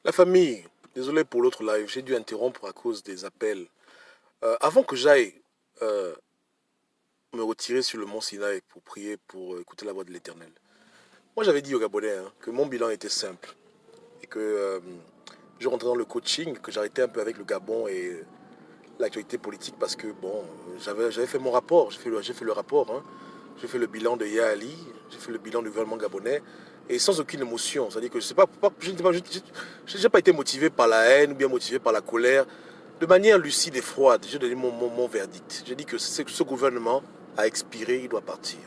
La famille, désolé pour l'autre live, j'ai dû interrompre à cause des appels. Avant que j'aille euh, me retirer sur le mont Sinaï pour prier, pour écouter la voix de l'Éternel, moi j'avais dit aux Gabonais que mon bilan était simple et que je rentrais dans le coaching, que j'arrêtais un peu avec le Gabon et l'actualité politique parce que bon, j'avais fait mon rapport, j'ai fait le rapport, hein. J'ai fait le bilan de Yaali, j'ai fait le bilan du gouvernement gabonais et sans aucune émotion. C'est-à-dire que je n'ai pas été motivé par la haine ou bien motivé par la colère. De manière lucide et froide, j'ai donné mon verdict. J'ai dit que ce gouvernement a expiré, il doit partir.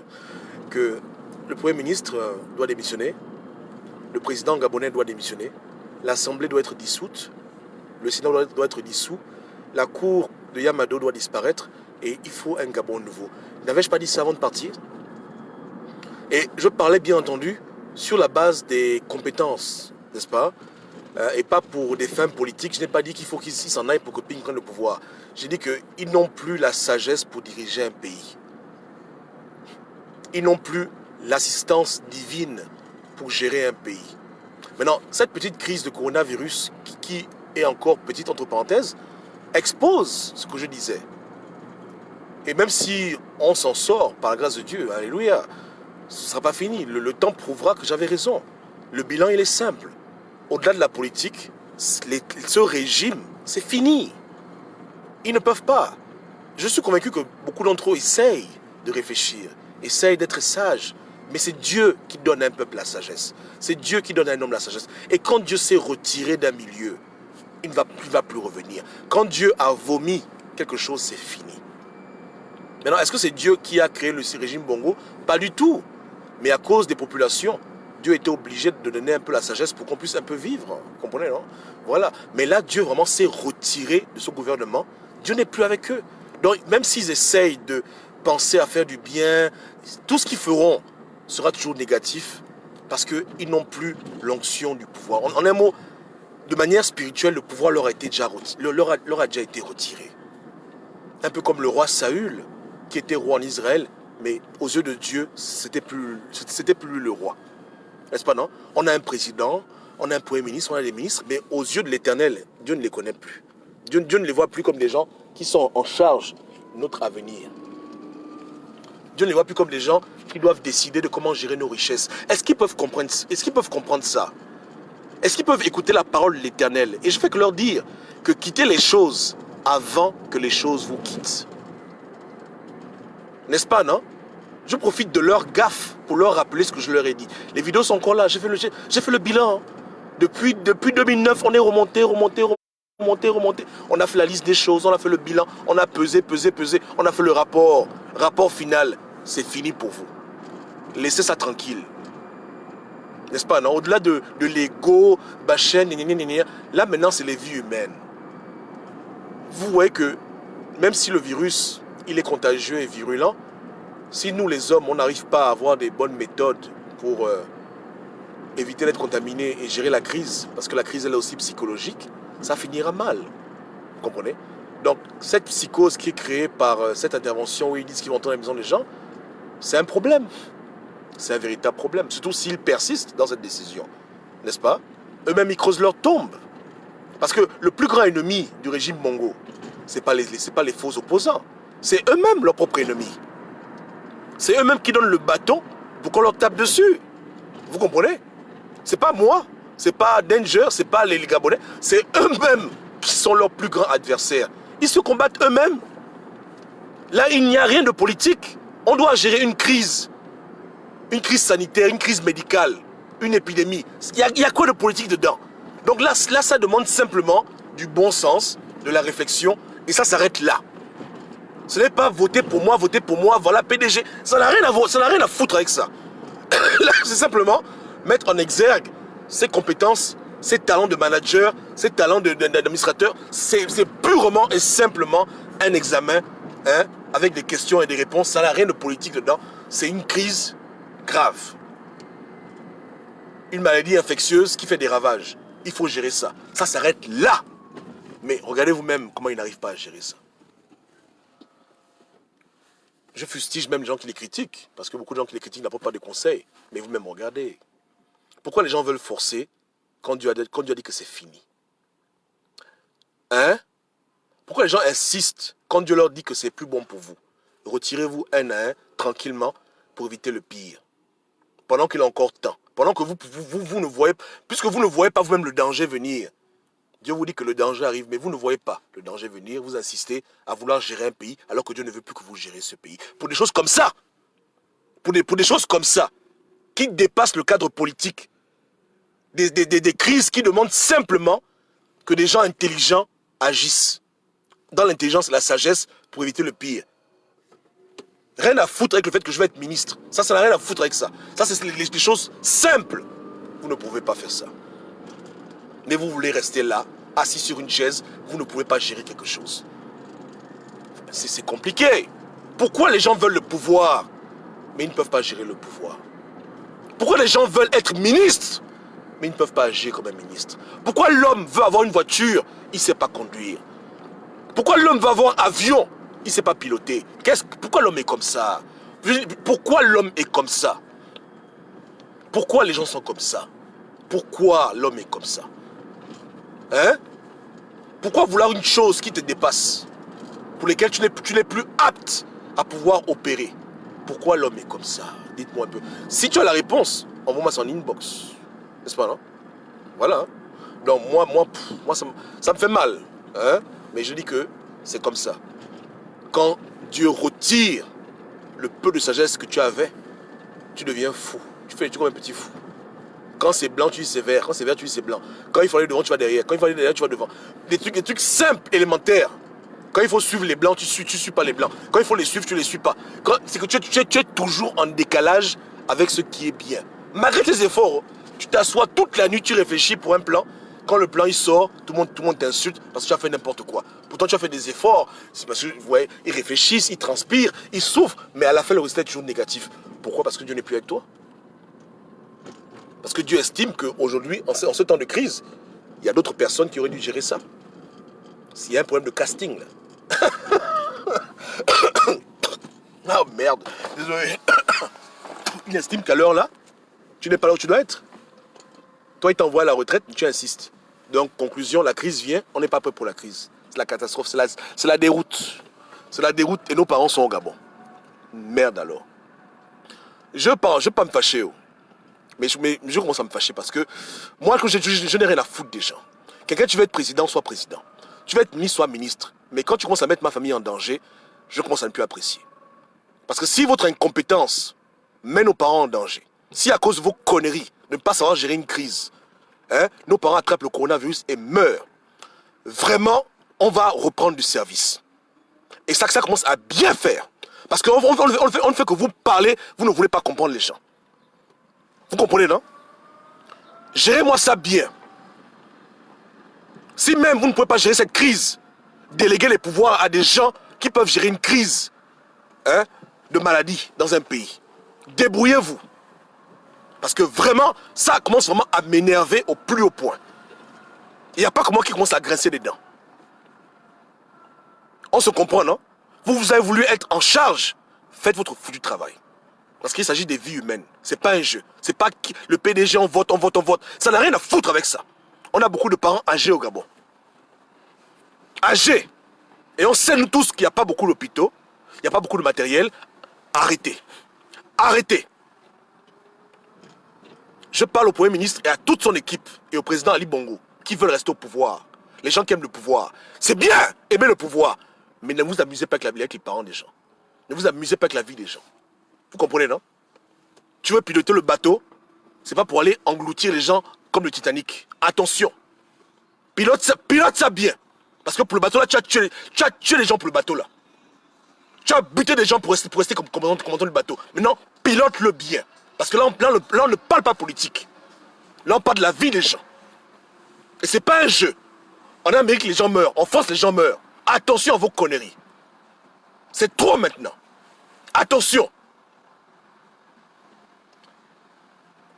Que le Premier ministre doit démissionner, le président gabonais doit démissionner, l'Assemblée doit être dissoute, le Sénat doit être dissous, la cour de Yamado doit disparaître et il faut un Gabon nouveau. N'avais-je pas dit ça avant de partir? Et je parlais bien entendu sur la base des compétences, n'est-ce pas? Et pas pour des fins politiques. Je n'ai pas dit qu'il faut qu'ils s'en aillent pour que Ping prenne le pouvoir. J'ai dit qu'ils n'ont plus la sagesse pour diriger un pays. Ils n'ont plus l'assistance divine pour gérer un pays. Maintenant, cette petite crise de coronavirus, qui est encore petite entre parenthèses, expose ce que je disais. Et même si on s'en sort par la grâce de Dieu, alléluia, ce ne sera pas fini. Le temps prouvera que j'avais raison. Le bilan, il est simple. Au-delà de la politique, ce régime, c'est fini. Ils ne peuvent pas. Je suis convaincu que beaucoup d'entre eux essayent de réfléchir, essayent d'être sages. Mais c'est Dieu qui donne à un peuple la sagesse. C'est Dieu qui donne à un homme la sagesse. Et quand Dieu s'est retiré d'un milieu, il ne va plus revenir. Quand Dieu a vomi quelque chose, c'est fini. Maintenant, est-ce que c'est Dieu qui a créé le régime Bongo? Pas du tout. Mais à cause des populations, Dieu était obligé de donner un peu la sagesse pour qu'on puisse un peu vivre. Vous comprenez, non? Voilà. Mais là, Dieu vraiment s'est retiré de son gouvernement. Dieu n'est plus avec eux. Donc, même s'ils essayent de penser à faire du bien, tout ce qu'ils feront sera toujours négatif parce qu'ils n'ont plus l'onction du pouvoir. En un mot, de manière spirituelle, le pouvoir leur a déjà été retiré. Un peu comme le roi Saül, qui était roi en Israël, mais aux yeux de Dieu, c'était plus le roi. N'est-ce pas, non? On a un président, on a un premier ministre, on a des ministres, mais aux yeux de l'Éternel, Dieu ne les connaît plus. Dieu ne les voit plus comme des gens qui sont en charge de notre avenir. Dieu ne les voit plus comme des gens qui doivent décider de comment gérer nos richesses. Est-ce qu'ils peuvent comprendre ça? Est-ce qu'ils peuvent écouter la parole de l'Éternel? Et je fais que leur dire que quittez les choses avant que les choses vous quittent. N'est-ce pas, non? Je profite de leur gaffe pour leur rappeler ce que je leur ai dit. Les vidéos sont encore là, j'ai fait le bilan. Depuis 2009, on est remonté. On a fait la liste des choses, on a fait le bilan, on a pesé. On a fait le rapport. Rapport final, c'est fini pour vous. Laissez ça tranquille. N'est-ce pas, non? Au-delà de l'ego, Bachen, là maintenant c'est les vies humaines. Vous voyez que même si le virus, il est contagieux et virulent, si nous les hommes, on n'arrive pas à avoir des bonnes méthodes pour éviter d'être contaminés et gérer la crise, parce que la crise elle est aussi psychologique, ça finira mal. Vous comprenez? Donc cette psychose qui est créée par cette intervention où ils disent qu'ils vont entrer dans la maison des gens, c'est un problème. C'est un véritable problème, surtout s'ils persistent dans cette décision. N'est-ce pas? Eux-mêmes, ils creusent leur tombe. Parce que le plus grand ennemi du régime Bongo, ce n'est pas les faux opposants. C'est eux-mêmes leur propre ennemi. C'est eux-mêmes qui donnent le bâton pour qu'on leur tape dessus. Vous comprenez? C'est pas moi, c'est pas Danger, c'est pas les Gabonais. C'est eux-mêmes qui sont leurs plus grands adversaires. Ils se combattent eux-mêmes. Là, il n'y a rien de politique. On doit gérer une crise sanitaire, une crise médicale, une épidémie. Il y a quoi de politique dedans? Donc là, ça demande simplement du bon sens, de la réflexion, et ça s'arrête là. Ce n'est pas voter pour moi, voilà PDG. Ça n'a rien à foutre avec ça. Là, c'est simplement mettre en exergue ses compétences, ses talents de manager, ses talents d'administrateur. C'est purement et simplement un examen, hein, avec des questions et des réponses. Ça n'a rien de politique dedans. C'est une crise grave. Une maladie infectieuse qui fait des ravages. Il faut gérer ça. Ça s'arrête là. Mais regardez vous-même comment ils n'arrivent pas à gérer ça. Je fustige même les gens qui les critiquent, parce que beaucoup de gens qui les critiquent n'apportent pas de conseils. Mais vous-même, regardez. Pourquoi les gens veulent forcer quand Dieu a dit que c'est fini? Hein? Pourquoi les gens insistent quand Dieu leur dit que c'est plus bon pour vous? Retirez-vous un à un, tranquillement, pour éviter le pire. Pendant qu'il a encore temps. Pendant que vous ne voyez, puisque vous ne voyez pas vous-même le danger venir. Dieu vous dit que le danger arrive, mais vous ne voyez pas le danger venir. Vous insistez à vouloir gérer un pays, alors que Dieu ne veut plus que vous gérez ce pays. Pour des choses comme ça. Pour des choses comme ça. Qui dépassent le cadre politique. Des crises qui demandent simplement que des gens intelligents agissent. Dans l'intelligence et la sagesse pour éviter le pire. Rien à foutre avec le fait que je vais être ministre. Ça n'a rien à foutre avec ça. Ça, c'est les choses simples. Vous ne pouvez pas faire ça. Mais vous voulez rester là, assis sur une chaise, vous ne pouvez pas gérer quelque chose. C'est compliqué. Pourquoi les gens veulent le pouvoir, mais ils ne peuvent pas gérer le pouvoir? Pourquoi les gens veulent être ministres, mais ils ne peuvent pas agir comme un ministre? Pourquoi l'homme veut avoir une voiture, il ne sait pas conduire? Pourquoi l'homme veut avoir un avion, il ne sait pas piloter? Pourquoi l'homme est comme ça? Pourquoi l'homme est comme ça? Pourquoi les gens sont comme ça? Pourquoi l'homme est comme ça? Hein? Pourquoi vouloir une chose qui te dépasse, pour lesquelles tu n'es plus apte à pouvoir opérer? Pourquoi l'homme est comme ça? Dites-moi un peu. Si tu as la réponse, envoie-moi ça en inbox. N'est-ce pas, non? Voilà. Hein? Donc moi ça me fait mal. Hein? Mais je dis que c'est comme ça. Quand Dieu retire le peu de sagesse que tu avais, tu deviens fou. Tu fais des trucs comme un petit fou. Quand c'est blanc, tu dis c'est vert. Quand c'est vert, tu dis c'est blanc. Quand il faut aller devant, tu vas derrière. Quand il faut aller derrière, tu vas devant. Des trucs simples, élémentaires. Quand il faut suivre les blancs, tu suis pas les blancs. Quand il faut les suivre, tu les suis pas. C'est que tu es toujours en décalage avec ce qui est bien. Malgré tes efforts, tu t'assois toute la nuit, tu réfléchis pour un plan. Quand le plan il sort, tout le monde t'insulte parce que tu as fait n'importe quoi. Pourtant tu as fait des efforts. C'est parce que vous voyez, ils réfléchissent, ils transpirent, ils souffrent, mais à la fin le résultat est toujours négatif. Pourquoi? Parce que Dieu n'est plus avec toi. Parce que Dieu estime qu'aujourd'hui, en ce temps de crise, il y a d'autres personnes qui auraient dû gérer ça. S'il y a un problème de casting là. Ah merde, désolé. Il estime qu'à l'heure là, tu n'es pas là où tu dois être. Toi, il t'envoie à la retraite, mais tu insistes. Donc, conclusion, la crise vient, on n'est pas prêt pour la crise. C'est la catastrophe, c'est la déroute. C'est la déroute et nos parents sont au Gabon. Merde alors. Je ne vais pas me fâcher. Oh. Mais je commence à me fâcher parce que moi, je n'ai rien à foutre des gens. Quelqu'un, tu veux être président, sois président. Tu veux être ministre, sois ministre. Mais quand tu commences à mettre ma famille en danger, je commence à ne plus apprécier. Parce que si votre incompétence met nos parents en danger, si à cause de vos conneries, de ne pas savoir gérer une crise, hein, nos parents attrapent le coronavirus et meurent, vraiment, on va reprendre du service. Et ça commence à bien faire. Parce qu'on ne fait que vous parler, vous ne voulez pas comprendre les gens. Vous comprenez, non? Gérez-moi ça bien. Si même vous ne pouvez pas gérer cette crise, déléguez les pouvoirs à des gens qui peuvent gérer une crise, hein, de maladie dans un pays. Débrouillez-vous. Parce que vraiment, ça commence vraiment à m'énerver au plus haut point. Il n'y a pas que moi qui commence à grincer des dents. On se comprend, non? Vous avez voulu être en charge. Faites votre foutu travail. Parce qu'il s'agit des vies humaines. C'est pas un jeu. C'est pas le PDG, on vote. Ça n'a rien à foutre avec ça. On a beaucoup de parents âgés au Gabon. Âgés. Et on sait nous tous qu'il n'y a pas beaucoup d'hôpitaux. Il n'y a pas beaucoup de matériel. Arrêtez. Arrêtez. Je parle au Premier ministre et à toute son équipe et au président Ali Bongo qui veulent rester au pouvoir. Les gens qui aiment le pouvoir. C'est bien aimer le pouvoir. Mais ne vous amusez pas avec les parents des gens. Ne vous amusez pas avec la vie des gens. Vous comprenez, non? Tu veux piloter le bateau, c'est pas pour aller engloutir les gens comme le Titanic. Attention. Pilote ça bien. Parce que pour le bateau là, tu as tué les gens pour le bateau là. Tu as buté des gens pour rester comme commandant du bateau. Maintenant, pilote-le bien. Parce que là, on ne parle pas politique. Là, on parle de la vie des gens. Et c'est pas un jeu. En Amérique, les gens meurent. En France, les gens meurent. Attention à vos conneries. C'est trop maintenant. Attention.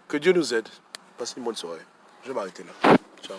Que Dieu nous aide. Passez une bonne soirée. Je vais m'arrêter là. Ciao.